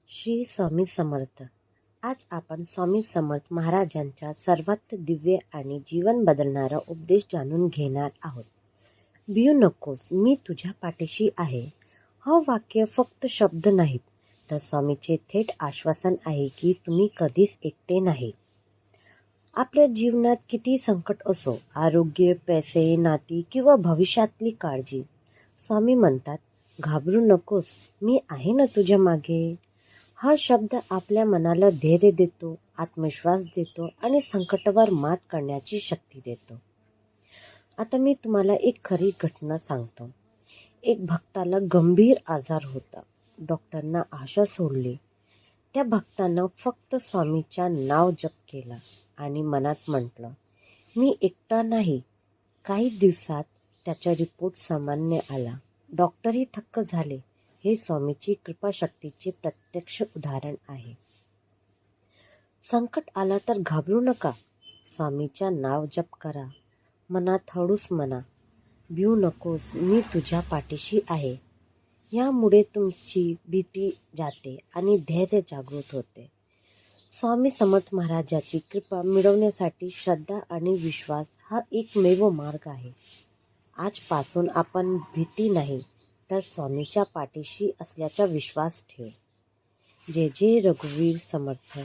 श्री स्वामी समर्थ. आज आपण स्वामी समर्थ महाराजांच्या सर्वात दिव्य आणि जीवन बदलणारा उपदेश जाणून घेणार आहोत. भिऊ नकोस, मी तुझ्या पाठीशी आहे. हे वाक्य फक्त शब्द नाहीत, तर स्वामीचे थेट आश्वासन आहे की तुम्ही कधीच एकटे नाही. आपल्या जीवनात किती संकट असो, आरोग्य, पैसे, नाती किंवा भविष्यातली काळजी, स्वामी म्हणतात, घाबरू नकोस, मी आहे ना तुझ्या मागे. हा शब्द आपल्या मनाला धैर्य देतो, आत्मविश्वास देतो आणि संकटावर मात करण्याची शक्ती देतो. आता मी तुम्हाला एक खरी घटना सांगतो. एक भक्ताला गंभीर आजार होता. डॉक्टरना आशा सोडली. त्या भक्तानं फक्त स्वामीच्या नाव जप केला आणि मनात म्हटलं, मी एकटा नाही. काही दिवसात त्याचा रिपोर्ट सामान्य आला. डॉक्टरही थक्क झाले. हे स्वामीची कृपाशक्तीचे प्रत्यक्ष उदाहरण आहे. संकट आला तर घाबरू नका. स्वामीच्या नाव जप करा. मनात हळूच म्हणा, भिऊ नकोस, मी तुझ्या पाठीशी आहे. यामुळे तुमची भीती जाते आणि धैर्य जागृत होते. स्वामी समर्थ महाराजाची कृपा मिळवण्यासाठी श्रद्धा आणि विश्वास हा एकमेव मार्ग आहे. आजपासून आपण भीती नाही तर स्वामीच्या पाठीशी असल्याचा विश्वास ठेव. जय जय रघुवीर समर्थ.